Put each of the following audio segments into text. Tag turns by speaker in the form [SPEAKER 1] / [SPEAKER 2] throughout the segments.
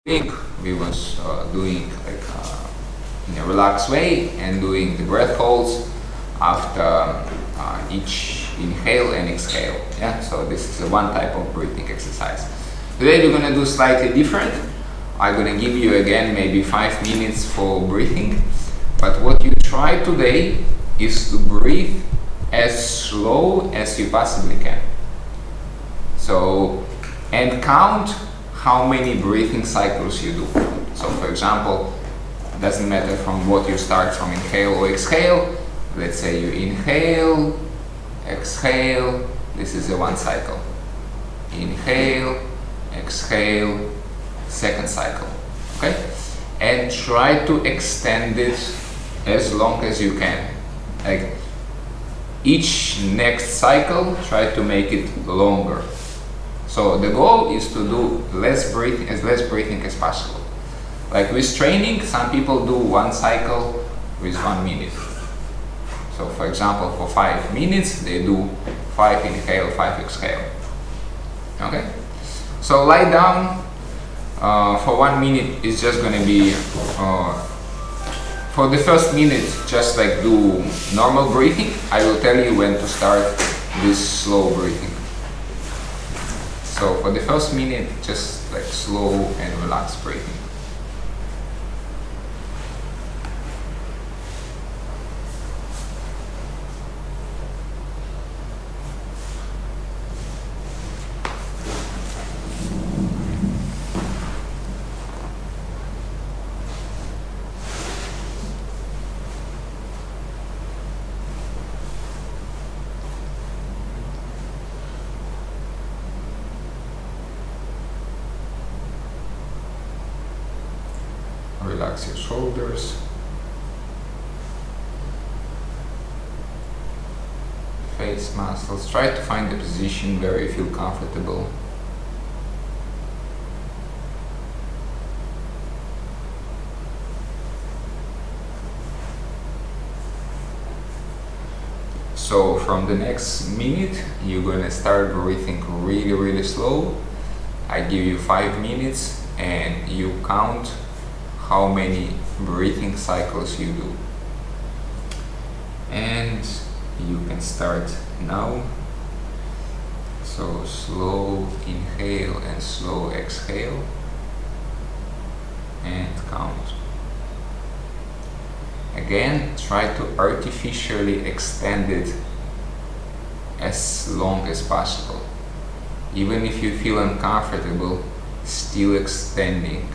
[SPEAKER 1] We was doing like in a relaxed way and doing the breath holds after each inhale and exhale. Yeah, so this is one type of breathing exercise. Today we're gonna do slightly different. I'm gonna give you again maybe 5 minutes for breathing, but what you try today is to breathe as slow as you possibly can. So, and count how many breathing cycles you do. So for example, it doesn't matter from what you start from inhale or exhale. Let's say you inhale, exhale, this is a 1 cycle. Inhale, exhale, 2nd cycle, okay? And try to extend it as long as you can. Like each next cycle, try to make it longer. So the goal is to do less breathing as possible. Like with training, some people do 1 cycle with 1 minute. So for example, for 5 minutes, they do 5 inhale, 5 exhale. Okay? So lie down for 1 minute. It's just going to be, for the first minute, just like do normal breathing. I will tell you when to start this slow breathing. So for the first minute, just like slow and relaxed breathing. Relax your shoulders, face muscles. Try to find a position where you feel comfortable. So from the next minute, you're gonna start breathing really slow. I give you 5 minutes and you count how many breathing cycles you do. And you can start now. So slow inhale and slow exhale. And count. Again, try to artificially extend it as long as possible. Even if you feel uncomfortable, still extending.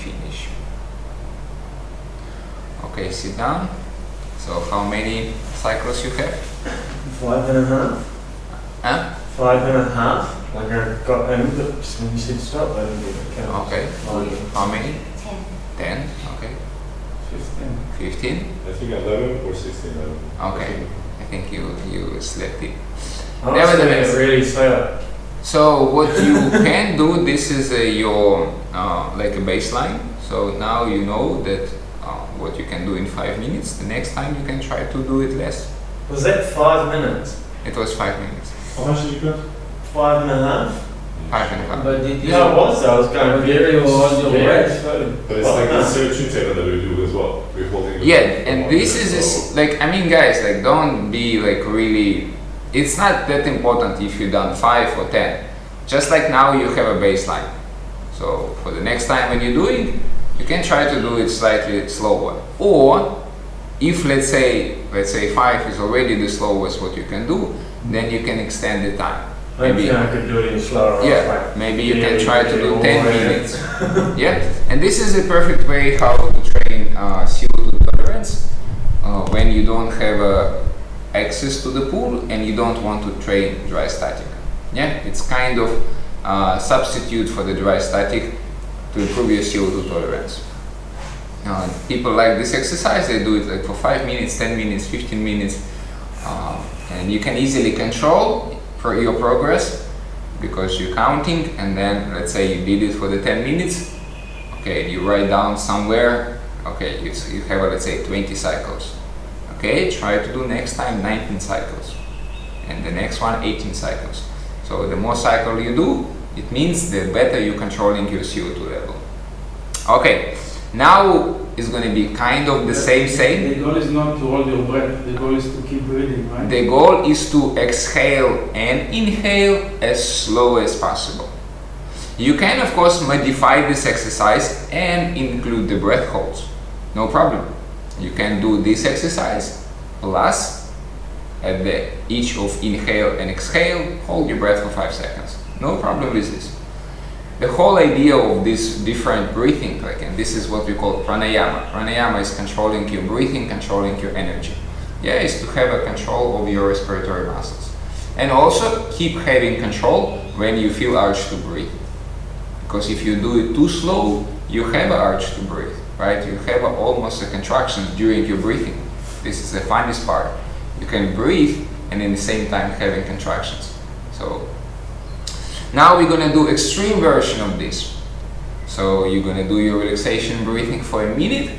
[SPEAKER 1] finish. Okay, sit down. So how many cycles you have?
[SPEAKER 2] 5.5.
[SPEAKER 1] Huh?
[SPEAKER 2] 5.5. Like I got in, but just when you said stop, I didn't get it count.
[SPEAKER 1] Okay. How many?
[SPEAKER 3] 10.
[SPEAKER 1] 10. Okay.
[SPEAKER 4] 15.
[SPEAKER 1] 15.
[SPEAKER 4] I think 11 or 16.
[SPEAKER 1] Okay. I think you slept it.
[SPEAKER 2] I was
[SPEAKER 1] Nevertheless,
[SPEAKER 2] really slow.
[SPEAKER 1] so what you can do, this is your like a baseline. So now you know that what you can do in 5 minutes. The next time you can try to do it less.
[SPEAKER 2] Was that 5 minutes?
[SPEAKER 1] It was 5 minutes.
[SPEAKER 4] How much did you got?
[SPEAKER 2] 5.5?
[SPEAKER 1] 5.5.
[SPEAKER 5] But did you?
[SPEAKER 2] Yeah, I was. I was going
[SPEAKER 5] But did you hold your breath?
[SPEAKER 2] slow.
[SPEAKER 4] But it's like the searching technique that we do as well. We're holding the
[SPEAKER 1] Yeah,
[SPEAKER 4] breath
[SPEAKER 1] and
[SPEAKER 4] for
[SPEAKER 1] this
[SPEAKER 4] 1
[SPEAKER 1] is
[SPEAKER 4] minute,
[SPEAKER 1] this, like, I mean, guys, like, don't be like really. It's not that important if you've done 5 or 10. Just like now you have a baseline. So for the next time when you're doing, you can try to do it slightly slower. Or if let's say 5 is already the slowest what you can do, then you can extend the time.
[SPEAKER 2] Maybe I could do it in slower.
[SPEAKER 1] Yeah, maybe you can try to do
[SPEAKER 2] all
[SPEAKER 1] 10
[SPEAKER 2] the way.
[SPEAKER 1] minutes. Yeah, and this is a perfect way how to train CO2 tolerance when you don't have access to the pool and you don't want to train dry static. Yeah, it's kind of substitute for the dry static to improve your CO2 tolerance. People like this exercise, they do it like for 5 minutes, 10 minutes, 15 minutes, and you can easily control your progress because you're counting, and then let's say you did it for the 10 minutes, okay, you write down somewhere, okay, you have let's say 20 cycles, okay, try to do next time 19 cycles, and the next one 18 cycles. So the more cycle you do, it means the better you're controlling your CO2 level. Okay, now it's going to be kind of the same.
[SPEAKER 5] The goal is not to hold your breath. The goal is to keep breathing, right?
[SPEAKER 1] The goal is to exhale and inhale as slow as possible. You can of course modify this exercise and include the breath holds. No problem. You can do this exercise plus at the each of inhale and exhale, hold your breath for 5 seconds. No problem with this. The whole idea of this different breathing, and this is what we call pranayama. Pranayama is controlling your breathing, controlling your energy. Yeah, is to have a control of your respiratory muscles. And also keep having control when you feel urge to breathe. Because if you do it too slow, you have an urge to breathe, right? You have almost a contraction during your breathing. This is the funniest part. You can breathe and in the same time having contractions. So now we're gonna do extreme version of this. So you're gonna do your relaxation breathing for a minute,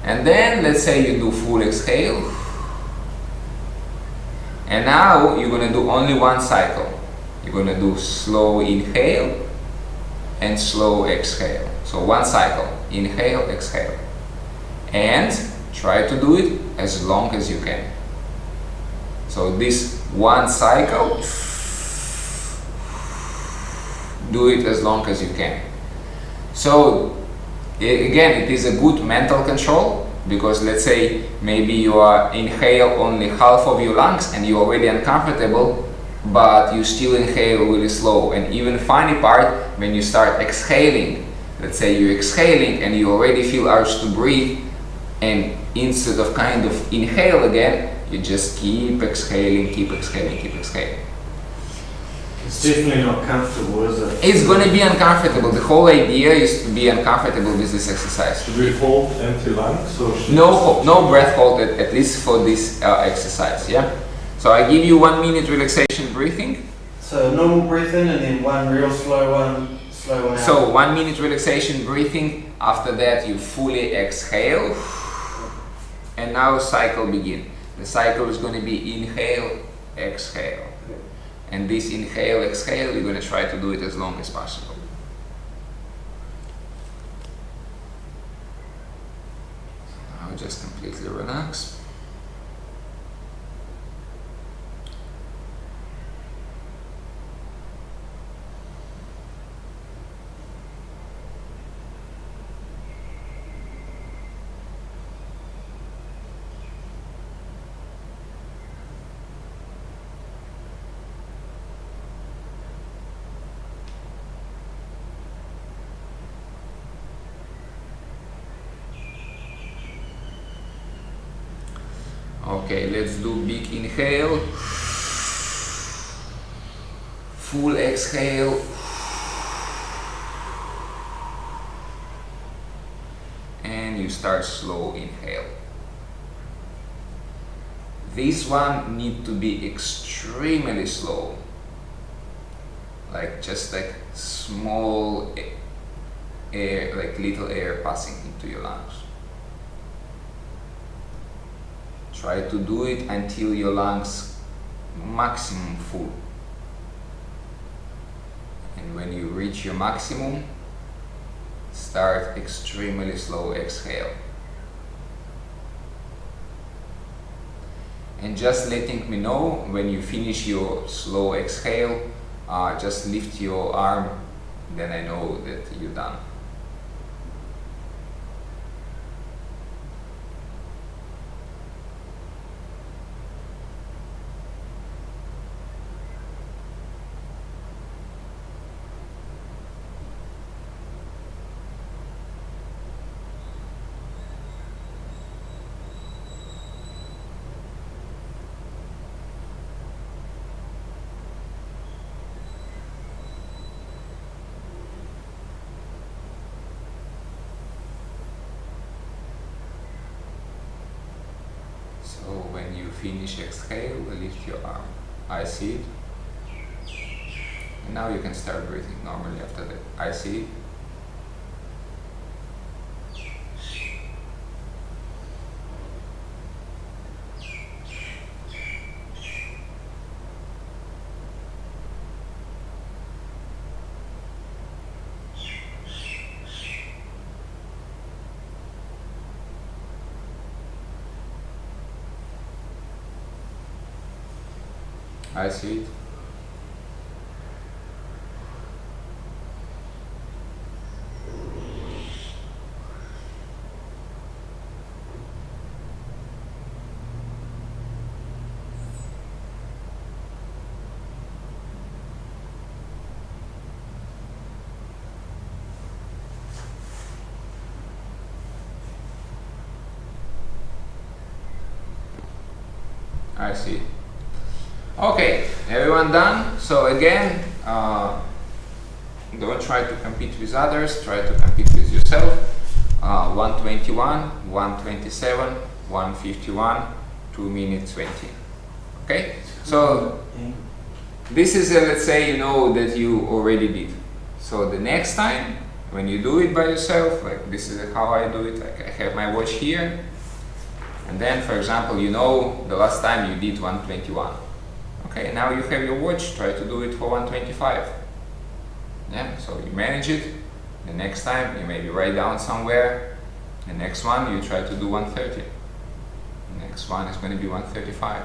[SPEAKER 1] and then let's say you do full exhale. And now you're gonna do only one cycle. You're gonna do slow inhale and slow exhale. So one cycle, inhale, exhale. And try to do it as long as you can. So this one cycle, do it as long as you can. So again, it is a good mental control, because let's say maybe you are inhale only half of your lungs and you're already uncomfortable, but you still inhale really slow. And even funny part, when you start exhaling, let's say you're exhaling and you already feel urge to breathe, and instead of kind of inhale again, you just keep exhaling, keep exhaling, keep exhaling.
[SPEAKER 2] It's definitely not comfortable, is it?
[SPEAKER 1] It's going to be uncomfortable. The whole idea is to be uncomfortable with this exercise.
[SPEAKER 4] Should we hold empty lungs? Or
[SPEAKER 1] No breath hold, at least for this exercise. Yeah. So I give you 1 minute relaxation breathing.
[SPEAKER 2] So normal breath in and then one real slow one out.
[SPEAKER 1] So 1 minute relaxation breathing. After that, you fully exhale, and now cycle begin. The cycle is going to be inhale, exhale. And this inhale, exhale, you're going to try to do it as long as possible. Now just completely relax. Okay, let's do big inhale, full exhale, and you start slow inhale. This one need to be extremely slow, like just like small air, like little air passing into your lungs. Try to do it until your lungs maximum full. And when you reach your maximum, start extremely slow exhale. And just letting me know when you finish your slow exhale, just lift your arm, then I know that you're done. So when you finish exhale, lift your arm. I see it. And now you can start breathing normally after that. I see it. I see it. I see it. Okay, everyone done? So again, don't try to compete with others, try to compete with yourself. 121, 127, 151, 2 minutes 20. Okay, so this is let's say you know that you already did. So the next time when you do it by yourself, like this is how I do it, like I have my watch here, and then for example you know the last time you did 121. Okay, now you have your watch, try to do it for 125. Yeah, so you manage it. The next time you maybe write down somewhere. The next one you try to do 130. The next one is going to be 135.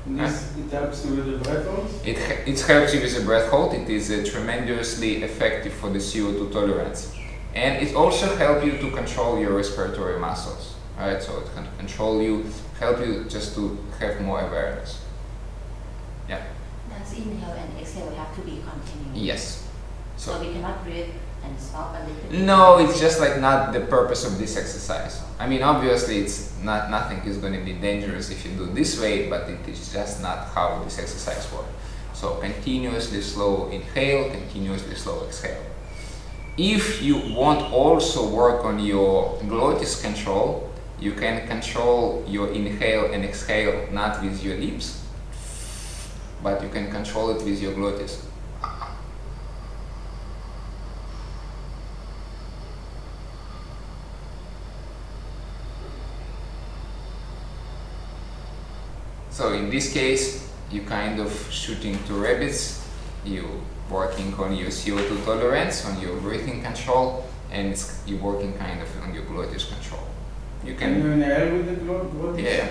[SPEAKER 5] This, it helps you with the breathholds?
[SPEAKER 1] It helps you with the breath hold. It is tremendously effective for the CO2 tolerance. And it also helps you to control your respiratory muscles. Right, so it can control you, help you just to have more awareness. Yeah.
[SPEAKER 3] Does inhale and exhale have to be continuous?
[SPEAKER 1] Yes.
[SPEAKER 3] So we cannot breathe and stop a little bit?
[SPEAKER 1] No, it's just like not the purpose of this exercise. I mean, obviously, it's not nothing is going to be dangerous if you do this way, but it is just not how this exercise works. So continuously slow inhale, continuously slow exhale. If you want also work on your glottis control, you can control your inhale and exhale not with your lips, but you can control it with your glottis. So in this case, you kind of shooting two rabbits, you working on your CO2 tolerance, on your breathing control, and you're working kind of on your glottis control. You
[SPEAKER 5] Can you inhale with the glottis?
[SPEAKER 1] Yeah.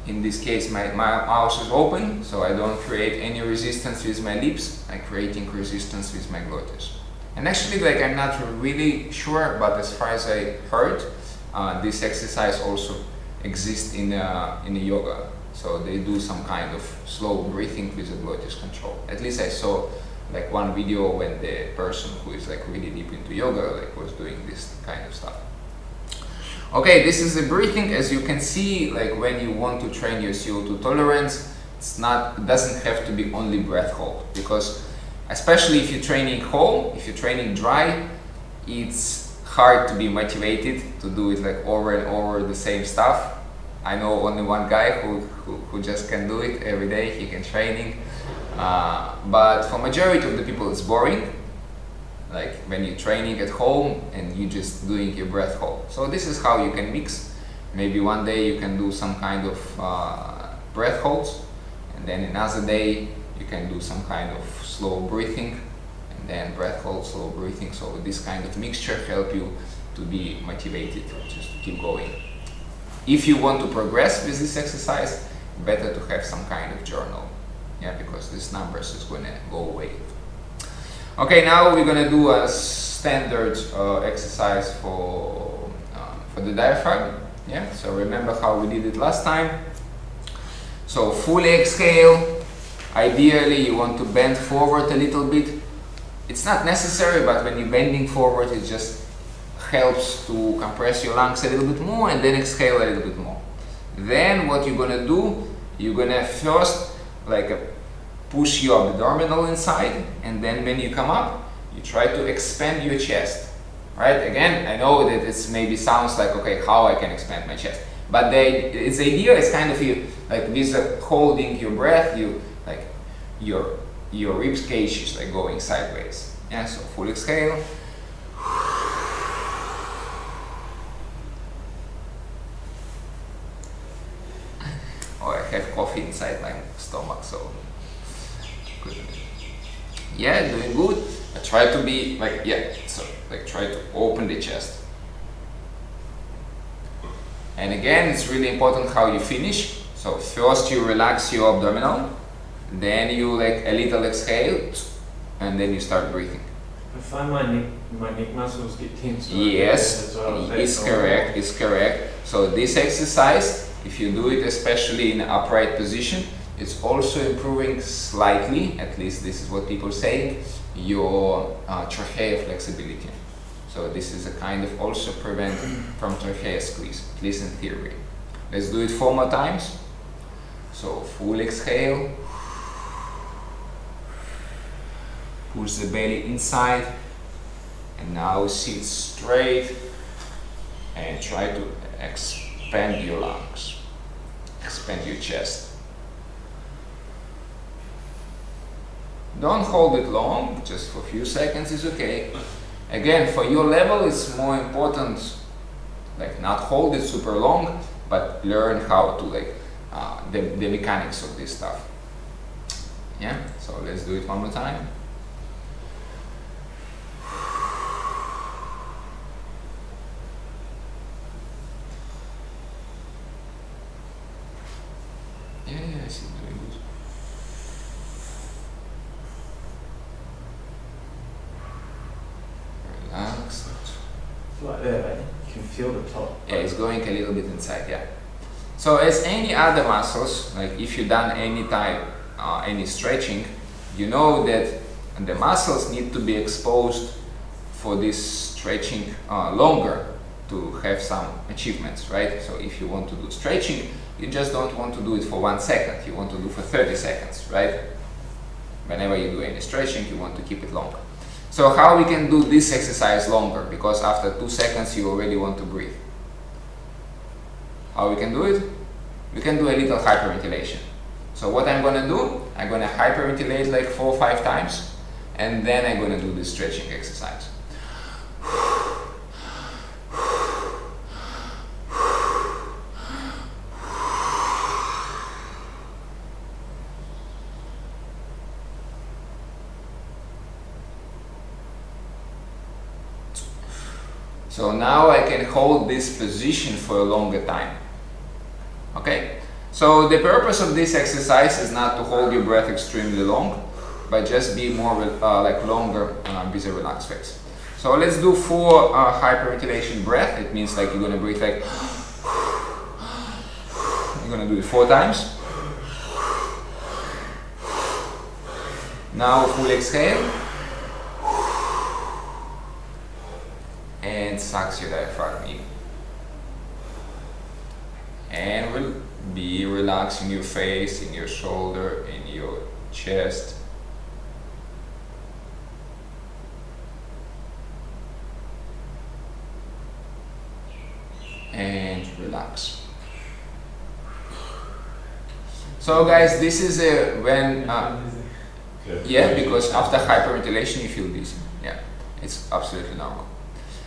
[SPEAKER 1] In this case, my mouth is open, so I don't create any resistance with my lips. I'm creating resistance with my glottis. And actually, like I'm not really sure, but as far as I heard, this exercise also exists in the yoga. So they do some kind of slow breathing with the glottis control. At least I saw like one video when the person who is like really deep into yoga like was doing this kind of stuff. Okay, this is the breathing. As you can see, like when you want to train your CO2 tolerance, it doesn't have to be only breath hold, because especially if you're training home, if you're training dry, it's hard to be motivated to do it like over and over the same stuff. I know only one guy who just can do it every day. He can training, but for majority of the people it's boring. Like when you're training at home and you're just doing your breath hold. So this is how you can mix. Maybe one day you can do some kind of breath holds, and then another day you can do some kind of slow breathing, and then breath hold, slow breathing. So this kind of mixture help you to be motivated, just to keep going. If you want to progress with this exercise, better to have some kind of journal, yeah, because these numbers is going to go away. Okay, now we're going to do a standard exercise for the diaphragm. Yeah, so remember how we did it last time. So fully exhale. Ideally, you want to bend forward a little bit. It's not necessary, but when you're bending forward, it just helps to compress your lungs a little bit more, and then exhale a little bit more. Then what you're going to do, you're going to first push your abdominal inside, and then when you come up, you try to expand your chest. Right? Again, I know that it maybe sounds like, okay, how I can expand my chest? But its idea is kind of you, like with holding your breath, you like your rib cage is like going sideways. Yeah, so full exhale. Oh, I have coffee inside my stomach, so good. Yeah, doing good. I try to be like, yeah, so like try to open the chest. And again, it's really important how you finish. So first you relax your abdominal, then you like a little exhale, and then you start breathing.
[SPEAKER 2] I find my neck muscles get tense.
[SPEAKER 1] Yes,
[SPEAKER 2] as well.
[SPEAKER 1] it's correct, it's correct. So this exercise, if you do it especially in an upright position, it's also improving slightly, at least this is what people say, your trachea flexibility. So this is a kind of also prevent from trachea squeeze, at least in theory. Let's do it 4 more times. So full exhale. Push the belly inside, and now sit straight and try to expand your lungs, expand your chest. Don't hold it long, just for a few seconds is okay. Again, for your level it's more important, like not hold it super long, but learn how to like the mechanics of this stuff. Yeah, so let's do it 1 more time. Yeah, I see, doing good. Relax.
[SPEAKER 2] It's like there, right? You can feel the top.
[SPEAKER 1] Yeah, it's going a little bit inside, yeah. So as any other muscles, like if you've done any type, any stretching, you know that the muscles need to be exposed for this stretching longer to have some achievements, right? So if you want to do stretching, you just don't want to do it for 1 second, you want to do for 30 seconds, right? Whenever you do any stretching, you want to keep it longer. So how we can do this exercise longer? Because after 2 seconds you already want to breathe. How we can do it? We can do a little hyperventilation. So what I'm going to do, I'm going to hyperventilate like 4 or 5 times, and then I'm going to do this stretching exercise. So now I can hold this position for a longer time. Okay? So the purpose of this exercise is not to hold your breath extremely long, but just be more like longer with a relaxed face. So let's do 4 hyperventilation breath. It means like you're going to breathe like you're going to do it 4 times. Now full exhale. And sucks your diaphragm in. And we'll be relaxing your face, in your shoulder, in your chest. And relax. So guys, this is when yeah, because after hyperventilation you feel dizzy. Yeah, it's absolutely normal.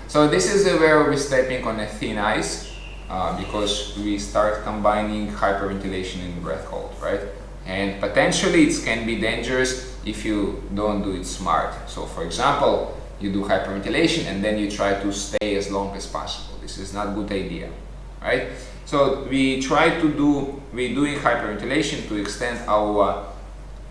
[SPEAKER 1] So this is where we're stepping on a thin ice because we start combining hyperventilation and breath hold, right? And potentially it can be dangerous if you don't do it smart. So for example, you do hyperventilation and then you try to stay as long as possible. This is not a good idea, right? So we're doing hyperventilation to extend our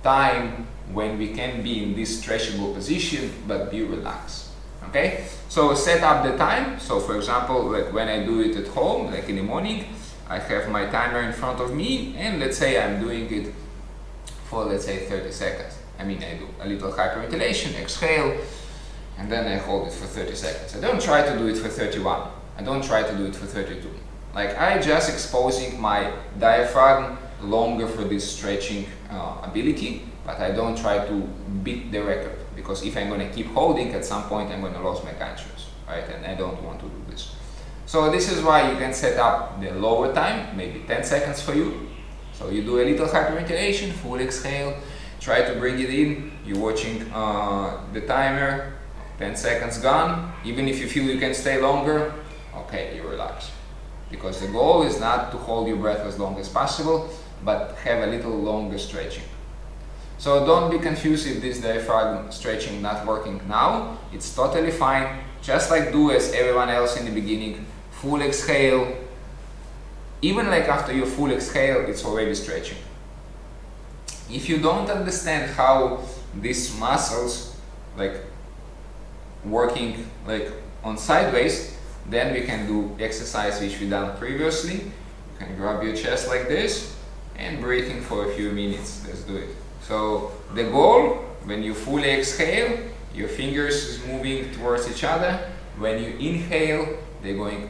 [SPEAKER 1] time when we can be in this stretchable position but be relaxed. Okay, so set up the time. So for example, like when I do it at home, like in the morning, I have my timer in front of me, and let's say I'm doing it for, let's say, 30 seconds. I mean, I do a little hyperventilation, exhale, and then I hold it for 30 seconds. I don't try to do it for 31. I don't try to do it for 32. Like, I just exposing my diaphragm longer for this stretching ability, but I don't try to beat the record, because if I'm going to keep holding, at some point I'm going to lose my consciousness, right? And I don't want to do this. So this is why you can set up the lower time, maybe 10 seconds for you. So you do a little hyperventilation, full exhale, try to bring it in. You're watching the timer, 10 seconds gone. Even if you feel you can stay longer, okay, you relax. Because the goal is not to hold your breath as long as possible, but have a little longer stretching. So don't be confused if this diaphragm stretching not working now. It's totally fine. Just like do as everyone else in the beginning. Full exhale. Even like after your full exhale, it's already stretching. If you don't understand how these muscles like working like on sideways, then we can do exercise which we done previously. You can grab your chest like this and breathing for a few minutes. Let's do it. So the goal, when you fully exhale, your fingers is moving towards each other. When you inhale, they're going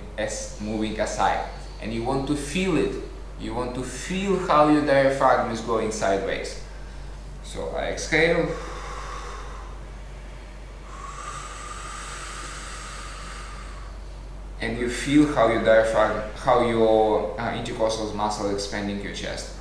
[SPEAKER 1] moving aside. And you want to feel it. You want to feel how your diaphragm is going sideways. So I exhale. And you feel how your diaphragm, how your intercostal muscle expanding your chest.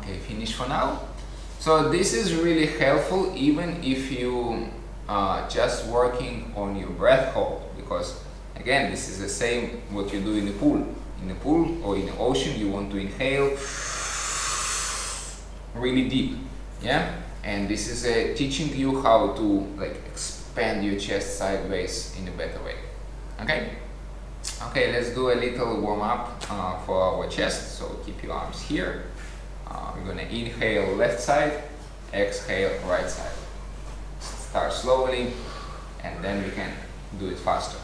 [SPEAKER 1] Okay, finish for now. So this is really helpful even if you just working on your breath hold, because again, this is the same what you do in the pool. In the pool or in the ocean, you want to inhale really deep, yeah? And this is teaching you how to like expand your chest sideways in a better way, okay? Okay, let's do a little warm up for our chest. So keep your arms here. We're gonna inhale left side, exhale right side. Start slowly, and then we can do it faster.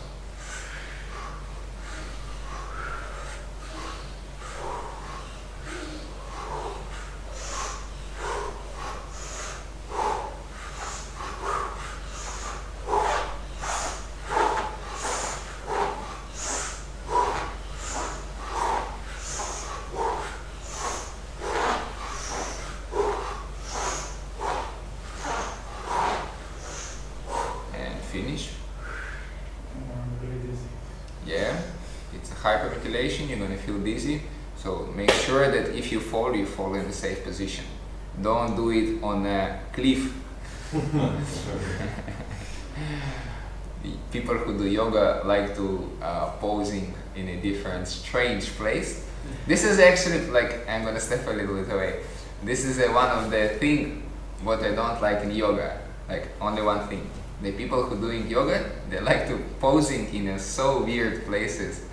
[SPEAKER 1] Finish. Yeah, it's a hyperventilation, you're gonna feel dizzy. So make sure that if you fall in a safe position. Don't do it on a cliff. the people who do yoga like to posing in a different strange place. This is actually like, I'm gonna step a little bit away. This is one of the thing what I don't like in yoga. Like only one thing. The people who doing yoga, they like to posing in so weird places.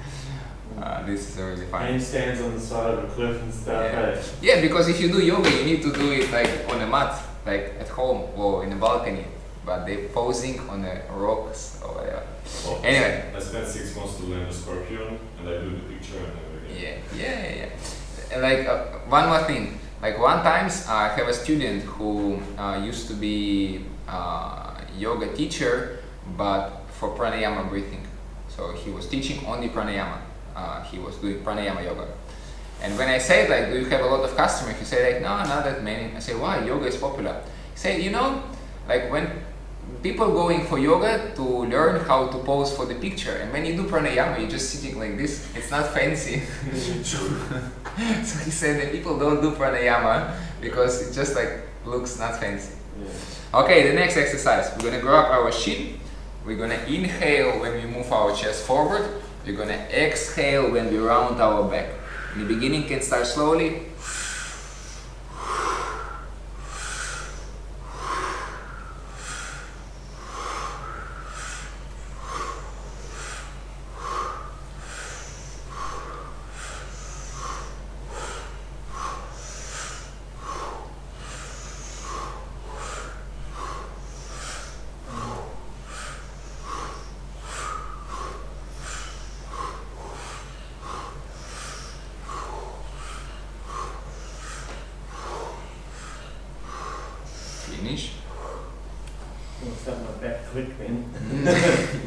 [SPEAKER 1] This is really funny.
[SPEAKER 2] Handstands on the side of a cliff and stuff.
[SPEAKER 1] Yeah.
[SPEAKER 2] Hey?
[SPEAKER 1] Yeah, because if you do yoga, you need to do it like on a mat, like at home or in a balcony. But they posing on the rocks or whatever.
[SPEAKER 4] Well,
[SPEAKER 1] Anyway.
[SPEAKER 4] I spent 6 months to learn the scorpion, and I do the picture and everything.
[SPEAKER 1] Yeah. And like one more thing. Like one times I have a student who used to be yoga teacher, but for pranayama breathing. So he was teaching only pranayama. He was doing pranayama yoga. And when I said like, do you have a lot of customers? He said like, no, not that many. I say, why? Yoga is popular. He said, you know, like when people going for yoga to learn how to pose for the picture, and when you do pranayama, you're just sitting like this. It's not fancy. So he said that people don't do pranayama because it just like looks not fancy.
[SPEAKER 2] Yeah.
[SPEAKER 1] Okay, the next exercise. We're gonna grab our shin. We're gonna inhale when we move our chest forward. We're gonna exhale when we round our back. In the beginning, can start slowly. Finish.
[SPEAKER 2] I'm gonna start my back click then.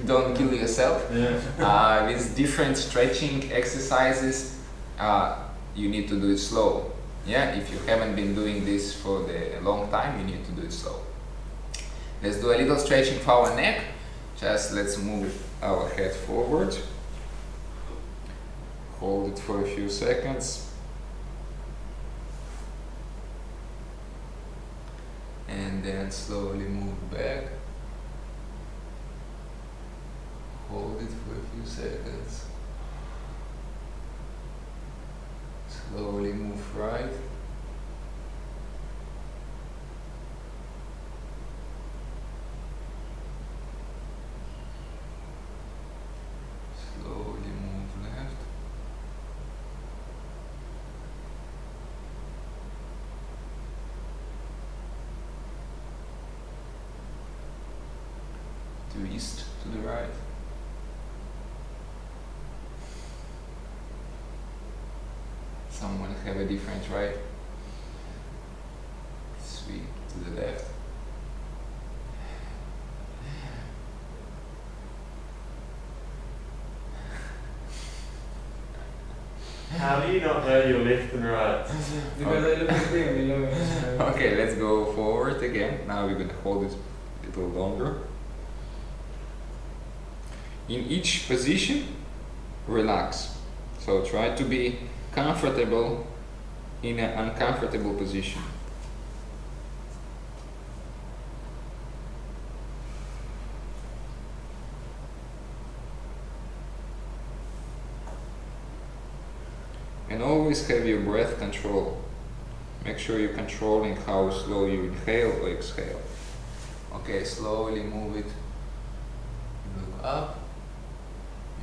[SPEAKER 1] Don't kill yourself.
[SPEAKER 2] Yeah.
[SPEAKER 1] With different stretching exercises, you need to do it slow. Yeah, if you haven't been doing this for a long time, you need to do it slow. Let's do a little stretching for our neck. Just let's move our head forward. Hold it for a few seconds. And then slowly move back. Hold it for a few seconds. Slowly move right. Slowly move left. Twist to the right. Someone have a different right. Sweep to the left.
[SPEAKER 2] How do you not know your left and right?
[SPEAKER 5] Because I look at them, you know.
[SPEAKER 1] Okay, let's go forward again. Now we're gonna hold it a little longer. In each position, relax. So try to be comfortable in an uncomfortable position. And always have your breath control. Make sure you're controlling how slow you inhale or exhale. Okay, slowly move it. Look up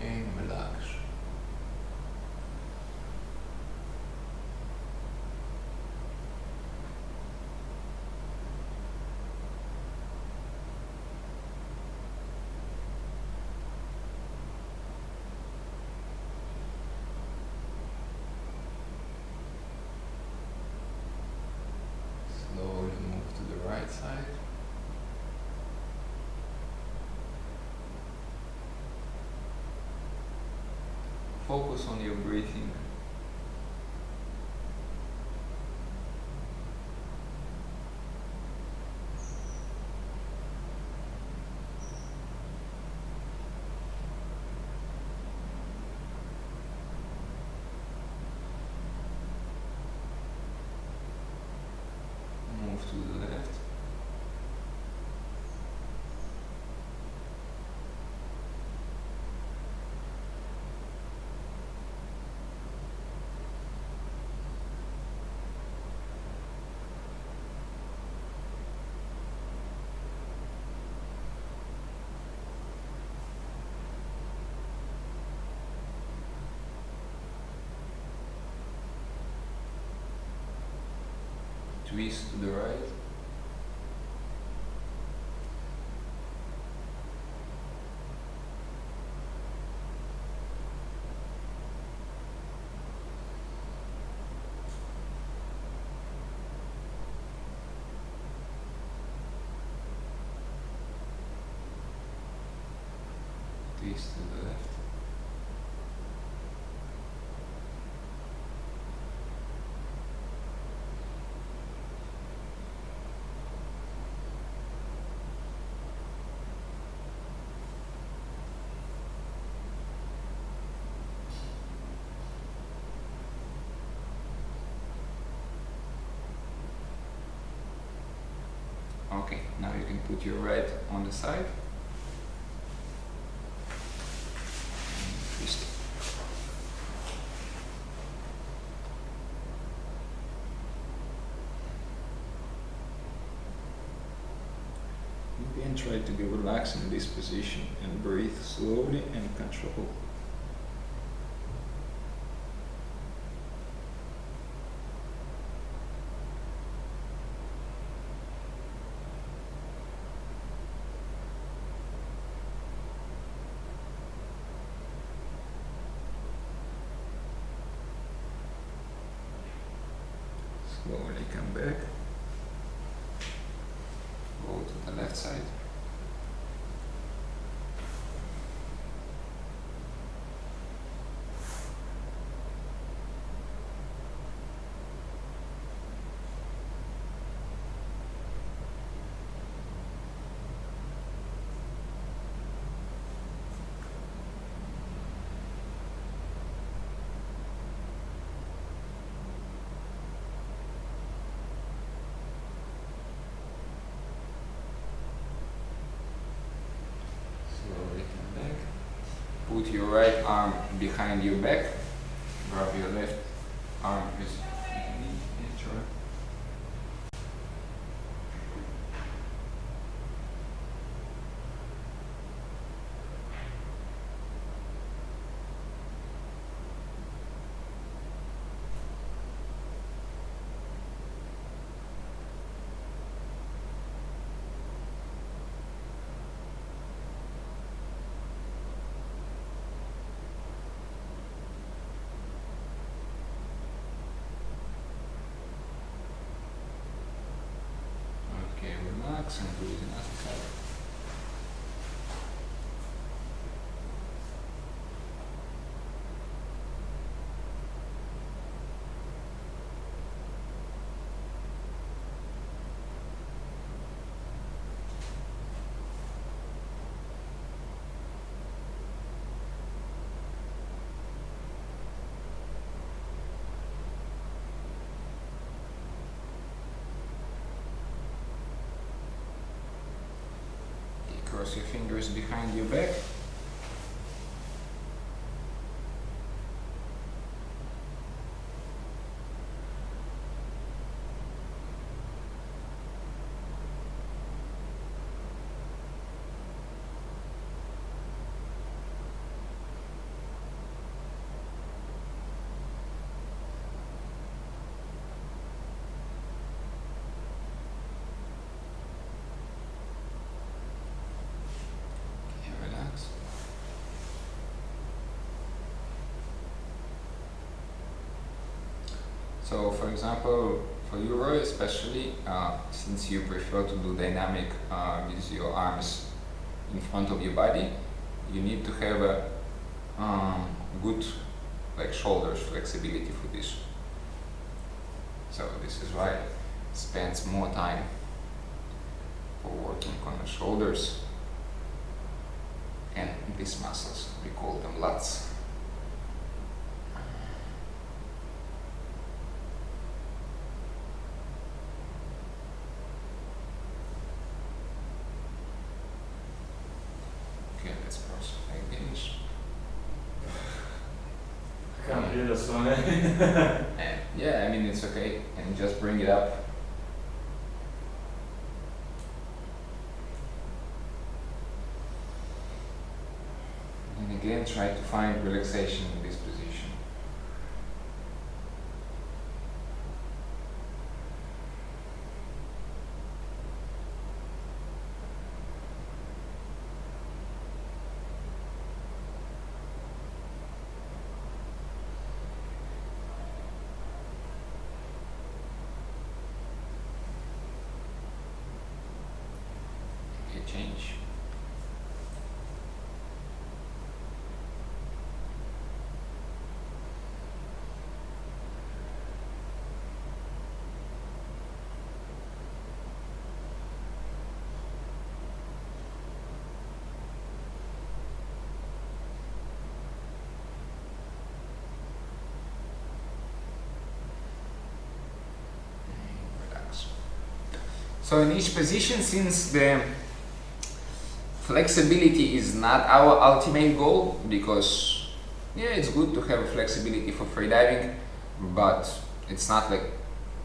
[SPEAKER 1] and relax. Slowly move to the right side. Focus on your breathing. Move to the left. twist to the right. Twist to the left. Okay, now you can put your right on the side. And twist it. Again, try to be relaxed in this position and breathe slowly and controlled. Slowly come back. Go to the left side. Slowly come back. Put your right arm behind your back. Grab your left arm with your knee. Yeah, sure. Okay, relax and breathe in as a side. Cross your fingers behind your back. Relax. So, for example, for you, Roy, especially, since you prefer to do dynamic with your arms in front of your body, you need to have a good, like, shoulders flexibility for this. So this is why it spends more time for working on the shoulders and these muscles. We call them lats. Okay, let's cross engage.
[SPEAKER 2] I can't do this one, eh?
[SPEAKER 1] And yeah, I mean, it's okay. And just bring it up. And again, try to find relaxation in this position. change. So in each position, since the flexibility is not our ultimate goal, because yeah, it's good to have flexibility for freediving, but it's not like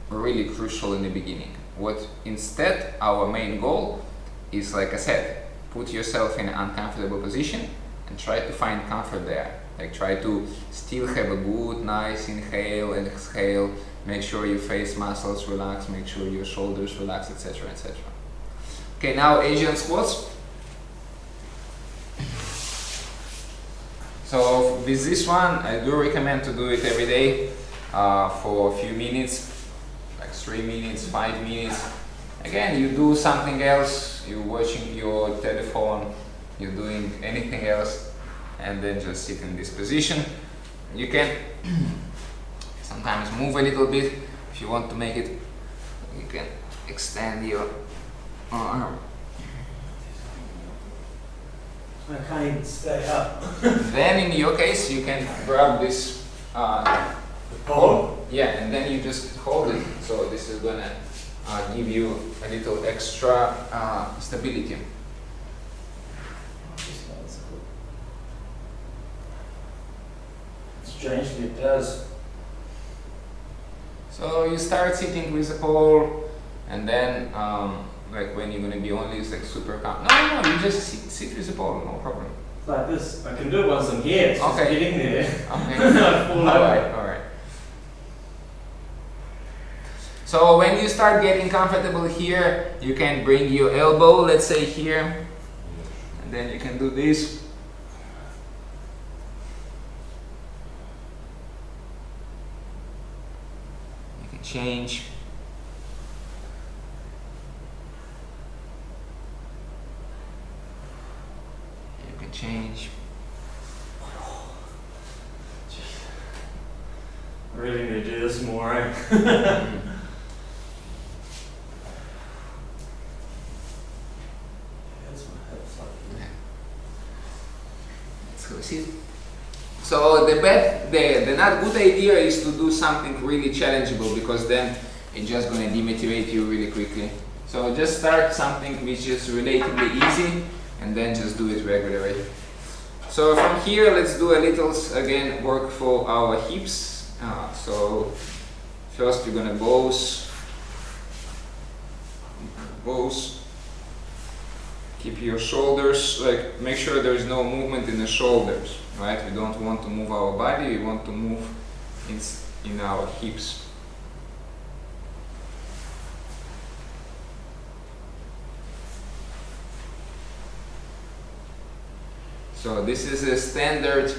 [SPEAKER 1] really crucial in the beginning. What instead our main goal is, like I said, put yourself in an uncomfortable position and try to find comfort there. Like try to still have a good, nice inhale and exhale. Make sure your face muscles relax, make sure your shoulders relax, etc., etc. Okay, now Asian squats. So with this one, I do recommend to do it every day for a few minutes, like 3 minutes, 5 minutes. Again, you do something else, you're watching your telephone, you're doing anything else, and then just sit in this position. You can sometimes move a little bit. If you want to make it, you can extend your arm.
[SPEAKER 2] I can't even stay up.
[SPEAKER 1] Then in your case, you can grab this
[SPEAKER 2] Pole?
[SPEAKER 1] yeah, and then you just hold it. So this is gonna give you a little extra stability.
[SPEAKER 2] Strangely, it does.
[SPEAKER 1] So you start sitting with the pole, and then like when you're gonna be only like super calm. No, you just sit with the pole, no problem.
[SPEAKER 2] Like this. I can do it once I'm here. It's just
[SPEAKER 1] Okay.
[SPEAKER 2] getting there.
[SPEAKER 1] Okay.
[SPEAKER 2] I fall over.
[SPEAKER 1] Alright. So when you start getting comfortable here, you can bring your elbow, let's say here, and then you can do this. You can change. You can change.
[SPEAKER 2] I really need to do this more, eh?
[SPEAKER 1] Let's go see. So the not good idea is to do something really challengeable, because then it's just going to demotivate you really quickly. So just start something which is relatively easy, and then just do it regularly. So from here, let's do a little again work for our hips. So first we're gonna bows. Keep your shoulders, like make sure there is no movement in the shoulders, right? We don't want to move our body, we want to move in our hips. So this is a standard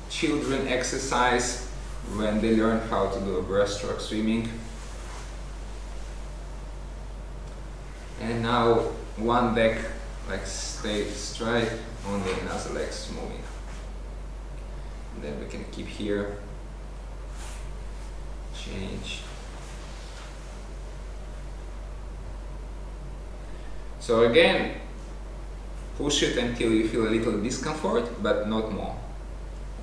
[SPEAKER 1] children exercise when they learn how to do a breaststroke swimming. And now one leg like stays straight, only another leg is moving. And then we can keep here, change. So again, push it until you feel a little discomfort, but not more.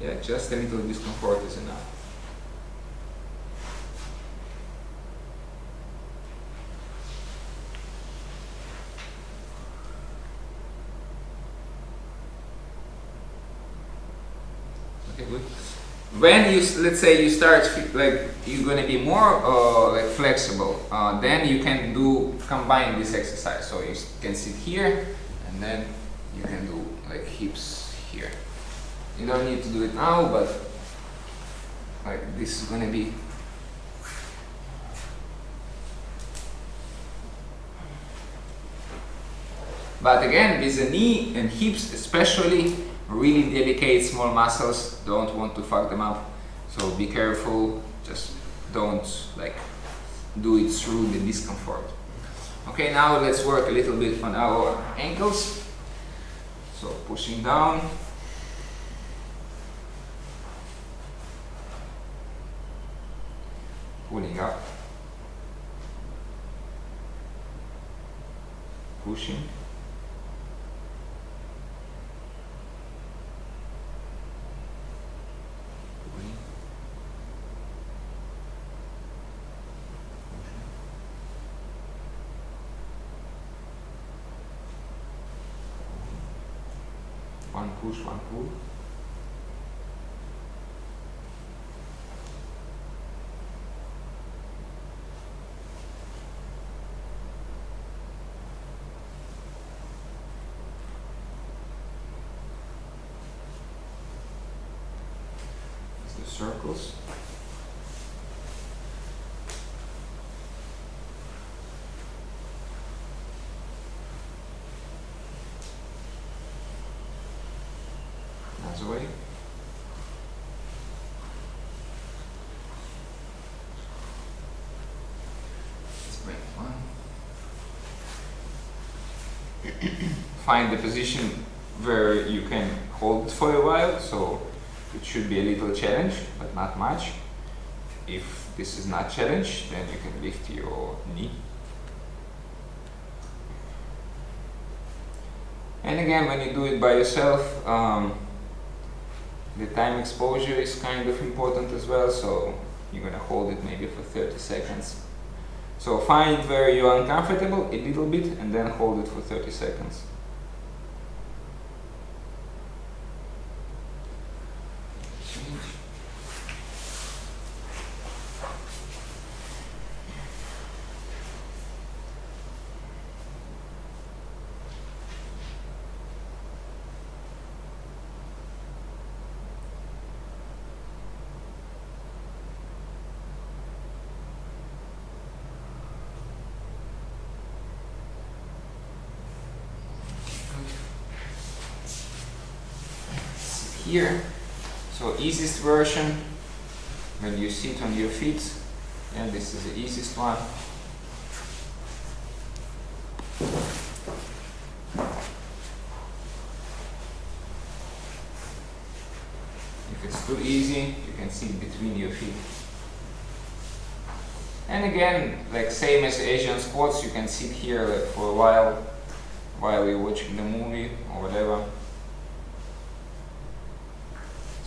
[SPEAKER 1] Yeah, just a little discomfort is enough. Okay, good. When you, let's say you start like you're gonna be more like flexible, then you can combine this exercise. So you can sit here, and then you can do like hips here. You don't need to do it now, but like this is gonna be. But again, with the knee and hips especially, really delicate small muscles, don't want to fuck them up. So be careful, just don't like do it through the discomfort. Okay, now let's work a little bit on our ankles. So pushing down. Pulling up. Pushing. Pulling. One push, one pull. Circles. That's away. Let's break one. Find the position where you can hold it for a while, so it should be a little challenge, but not much. If this is not challenge, then you can lift your knee. And again, when you do it by yourself, the time exposure is kind of important as well, so you're gonna hold it maybe for 30 seconds. So find where you're uncomfortable a little bit and then hold it for 30 seconds. Here, so easiest version when you sit on your feet, and this is the easiest one. If it's too easy, you can sit between your feet. And again, like same as Asian squats, you can sit here like for a while you're watching the movie or whatever.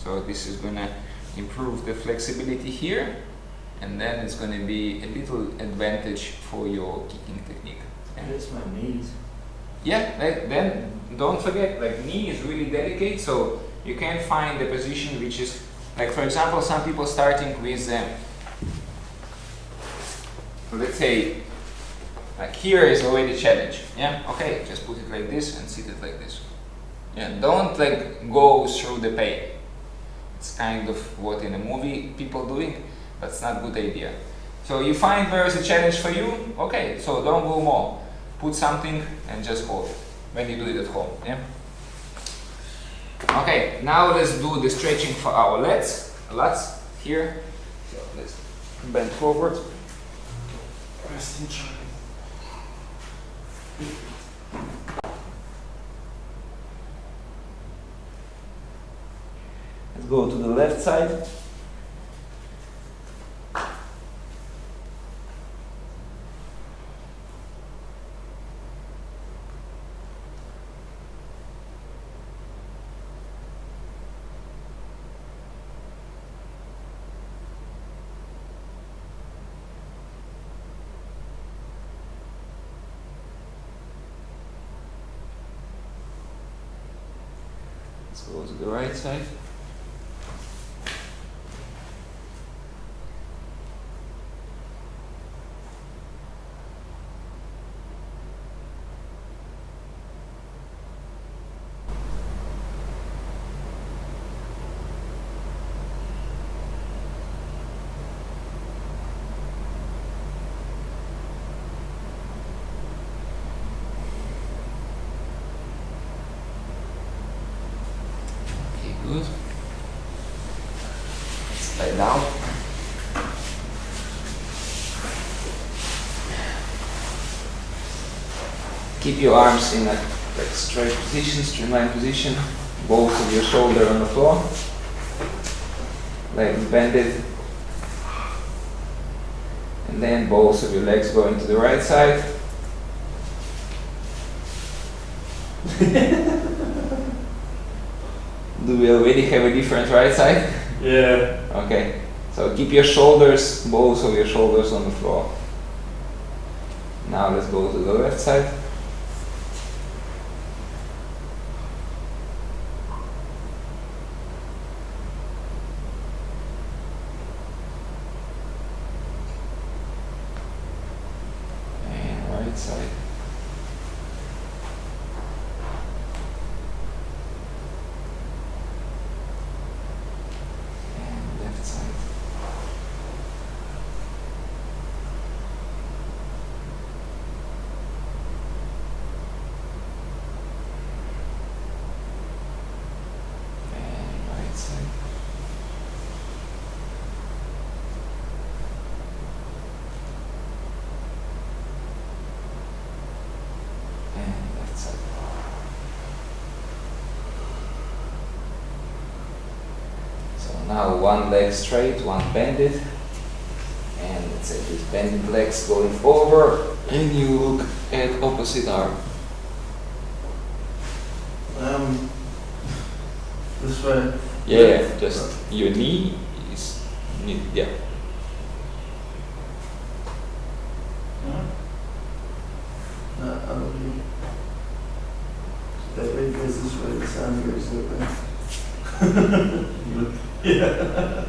[SPEAKER 1] So this is going to improve the flexibility here, and then it's going to be a little advantage for your kicking technique.
[SPEAKER 2] It hurts my knees.
[SPEAKER 1] Yeah, then don't forget, like knee is really delicate, so you can find a position which is, like for example, some people starting with, let's say, like here is already challenge. Yeah, okay, just put it like this and sit it like this. Yeah, don't like go through the pain. It's kind of what in a movie people doing, but it's not a good idea. So you find where is a challenge for you, okay, so don't go more. Put something and just hold it when you do it at home. Yeah. Okay, now let's do the stretching for our lats here. So let's bend forward.
[SPEAKER 2] Rest in child.
[SPEAKER 1] Let's go to the left side. Let's go to the right side. Good. Slide down. Keep your arms in a straight position, streamlined position. Both of your shoulder on the floor. Legs bended. And then both of your legs going to the right side. Do we already have a different right side?
[SPEAKER 2] Yeah.
[SPEAKER 1] Okay. So keep your shoulders, both of your shoulders on the floor. Now let's go to the left side. And right side. And left side. And right side. And left side. So now one leg straight, one bended. And let's say this bended legs going over, and you look at opposite arm.
[SPEAKER 5] This way.
[SPEAKER 1] Yeah, just your knee is, yeah.
[SPEAKER 5] Other way. That way goes this way, the sound goes that way. Yeah.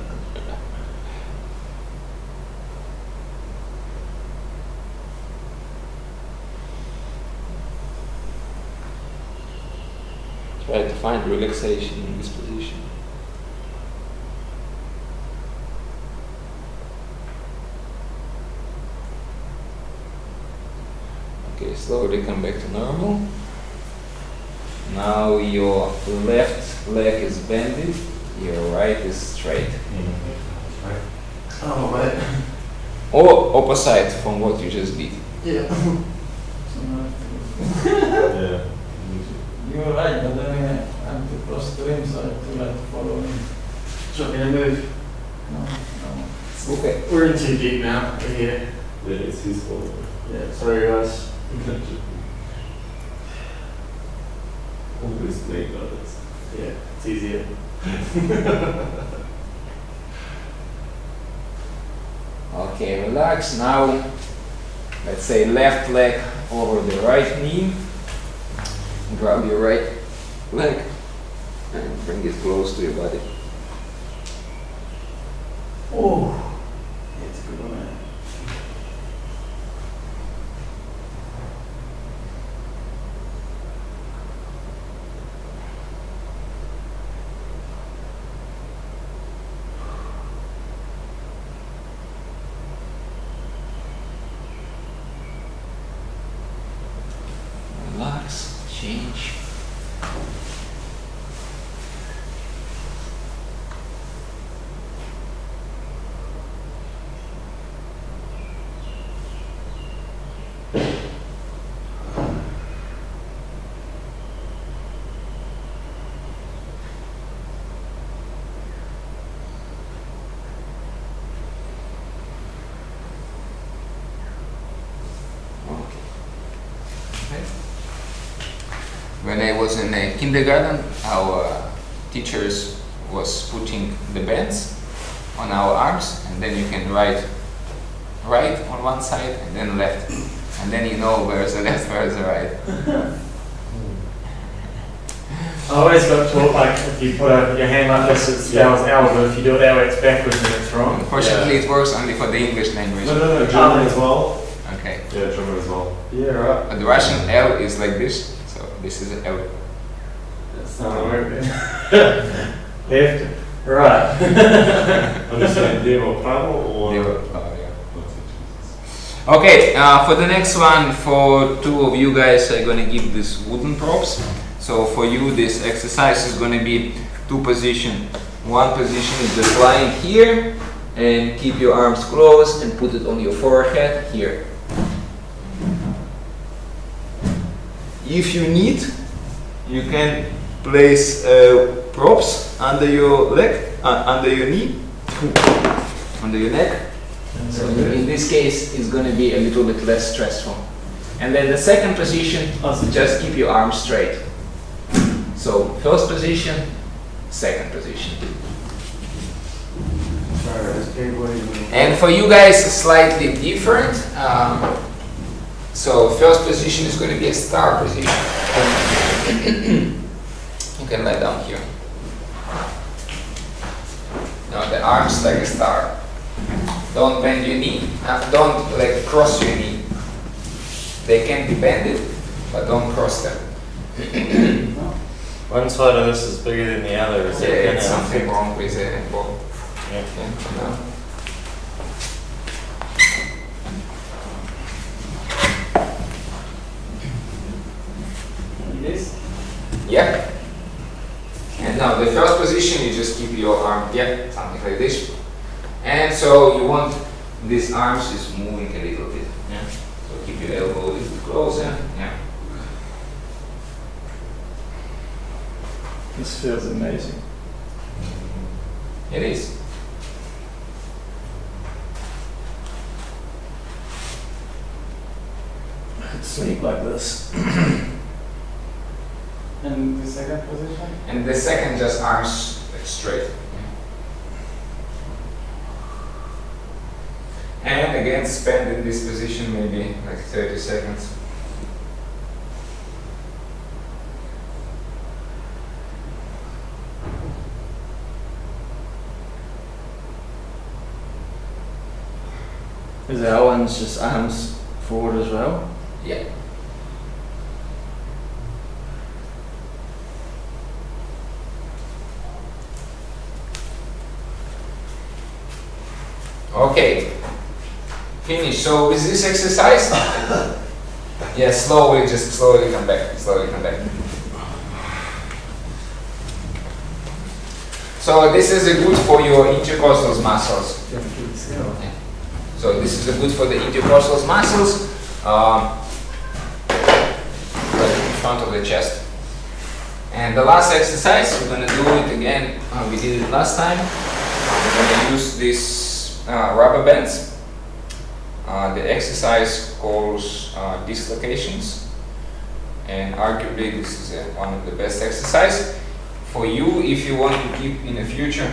[SPEAKER 1] Try to find relaxation in this position. Okay, slowly come back to normal. Now your left leg is bended, your right is straight.
[SPEAKER 5] Oh, right.
[SPEAKER 1] Or opposite from what you just did.
[SPEAKER 5] Yeah.
[SPEAKER 4] Yeah.
[SPEAKER 5] You're right, but then I'm too close to him, so I have to like follow him. So can I move? No.
[SPEAKER 1] Okay.
[SPEAKER 2] We're in too deep now. We're here.
[SPEAKER 4] Yeah, it's his fault.
[SPEAKER 2] Yeah. Sorry, guys.
[SPEAKER 4] Always blame others.
[SPEAKER 2] Yeah, it's easier.
[SPEAKER 1] Okay, relax. Now, let's say left leg over the right knee. Grab your right leg and bring it close to your body.
[SPEAKER 5] Oh, it's a good one.
[SPEAKER 1] Relax, change. When I was in kindergarten, our teachers was putting the bands on our arms, and then you can write right on one side and then left, and then you know where's the left, where's the right.
[SPEAKER 2] I always got taught like if you put your hand like this, it spells L, but if you do it that way, it's backwards and it's wrong.
[SPEAKER 1] Unfortunately, it works only for the English language.
[SPEAKER 2] No, German as well.
[SPEAKER 1] Okay.
[SPEAKER 4] Yeah, German as well.
[SPEAKER 2] Yeah, right.
[SPEAKER 1] But the Russian L is like this, so this is an L.
[SPEAKER 2] That's not a word then. Left, right.
[SPEAKER 4] Understand levo pravo or?
[SPEAKER 1] Yeah. Okay, for the next one, for two of you guys, I'm gonna give this wooden props. So for you, this exercise is gonna be two positions. One position is just lying here, and keep your arms closed and put it on your forehead here.
[SPEAKER 6] if you need, you can place props under your leg, under your knee, under your neck. So in this case, it's going to be a little bit less stressful. And then the second position, just keep your arms straight. So first position, second position. And for you guys, slightly different. So first position is going to be a star position. You can lie down here. Now the arms like a star. Don't bend your knee. Don't like cross your knee. They can be bended, but don't cross them.
[SPEAKER 2] One side of this is bigger than the other. Is
[SPEAKER 1] Yeah, it's something wrong with the ball.
[SPEAKER 2] Yeah.
[SPEAKER 1] No.
[SPEAKER 5] This?
[SPEAKER 1] Yeah. And now the first position, you just keep your arm, yeah, something like this. And so you want these arms is moving a little bit. Yeah. So keep your elbow a little bit closer. Yeah.
[SPEAKER 5] This feels amazing.
[SPEAKER 1] It is.
[SPEAKER 5] I could sleep like this. And the second position?
[SPEAKER 1] And the second, just arms like straight. And again, spend in this position maybe like 30 seconds.
[SPEAKER 5] Is that one's just arms forward as well?
[SPEAKER 1] Yeah. Okay. Finish. So with this exercise, yeah, slowly, just slowly come back. Slowly come back. So this is good for your intercostals muscles. Yeah. So this is good for the intercostals muscles, like in front of the chest. And the last exercise, we're going to do it again. We did it last time. We're going to use these rubber bands. The exercise calls dislocations, and arguably this is one of the best exercise for you if you want to keep in the future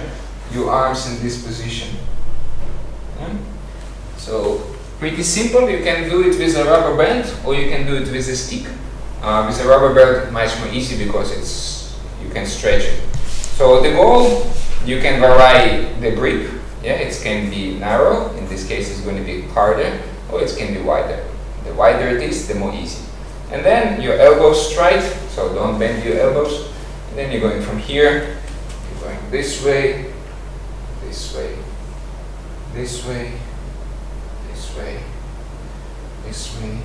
[SPEAKER 1] your arms in this position. Yeah? So pretty simple. You can do it with a rubber band, or you can do it with a stick. With a rubber band, much more easy because you can stretch it. So the goal, you can vary the grip. Yeah, it can be narrow. In this case, it's going to be harder, or it can be wider. The wider it is, the more easy. And then your elbows straight, so don't bend your elbows. And then you're going from here, you're going this way, this way, this way, this way, this way,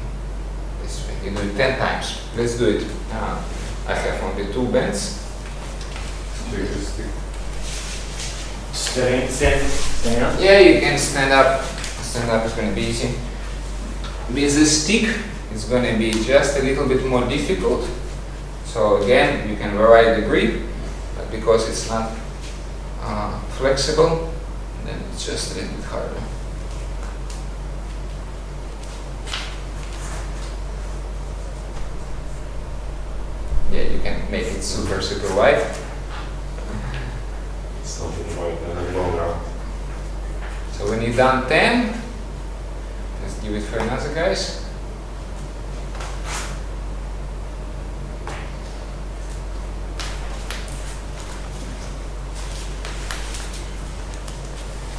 [SPEAKER 1] this way. You do it 10 times. Let's do it. I have only 2 bends.
[SPEAKER 4] Take the stick.
[SPEAKER 2] Stand up.
[SPEAKER 1] Yeah, you can stand up. Stand up is going to be easy. With the stick, it's going to be just a little bit more difficult. So again, you can vary the grip, but because it's not flexible, then it's just a little bit harder. Yeah, you can make it super, super wide.
[SPEAKER 4] Something like that, longer.
[SPEAKER 1] So when you're done 10, let's give it for another guys.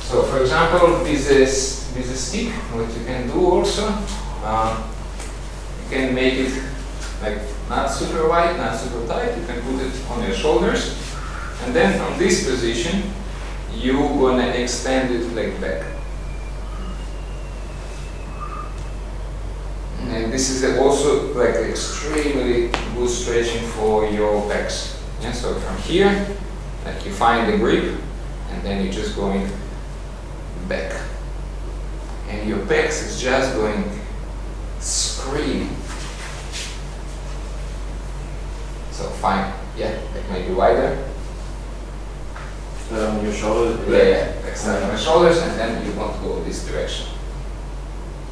[SPEAKER 1] So for example, with a stick, what you can do also, you can make it like not super wide, not super tight. You can put it on your shoulders. And then from this position, you're gonna extend it like back. And this is also like extremely good stretching for your backs. Yeah, so from here, like you find the grip, and then you're just going back. And your backs is just going scream. So fine, yeah, that might be wider.
[SPEAKER 5] On your shoulders.
[SPEAKER 1] Yeah, extend my shoulders, and then you want to go this direction.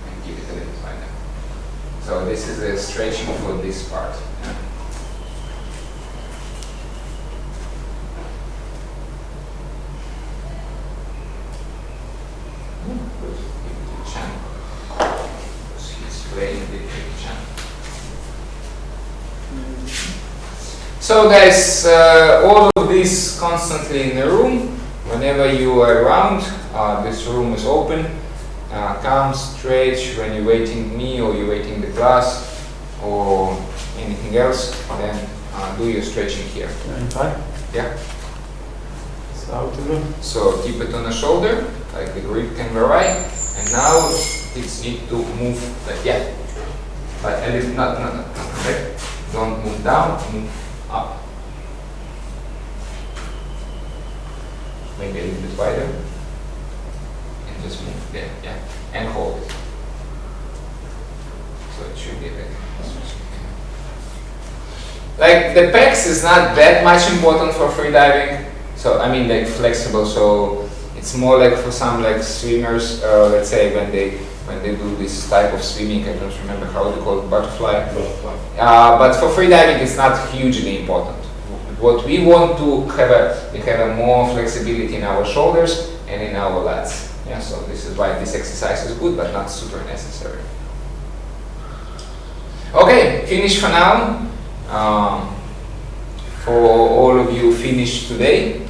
[SPEAKER 1] And keep it a little wider. So this is a stretching for this part. Yeah. Good. Give it to the chin. Because he's playing with the chin. So guys, all of this constantly in the room. Whenever you are around, this room is open. Come, stretch when you're waiting me or you're waiting the class or anything else. Then do your stretching here.
[SPEAKER 2] Fine.
[SPEAKER 1] Yeah.
[SPEAKER 2] So how to do?
[SPEAKER 1] So keep it on the shoulder, like the grip can vary. And now it's need to move like yeah. But a little not. Okay. Don't move down, move up. Maybe a little bit wider. And just move there, yeah. And hold it. So it should be a bit. Like the pecs is not that much important for freediving. So I mean like flexible, so it's more like for some like swimmers, let's say when they do this type of swimming, I don't remember how they call it, butterfly. But for freediving it's not hugely important. What we want to have we have a more flexibility in our shoulders and in our lats. Yeah, so this is why this exercise is good but not super necessary. Okay, finish for now. For all of you finished today,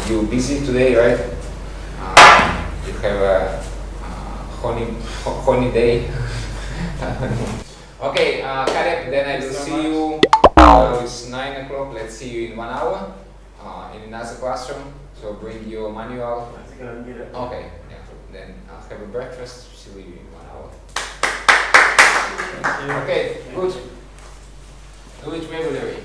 [SPEAKER 1] you're busy today, right? You have a honey day. Okay, Caleb, then I will see you. It's 9 o'clock. Let's see you in 1 hour in another classroom. So bring your manual. Okay, yeah. Then I'll have a breakfast. See you in 1 hour. Okay, good. Do it regularly.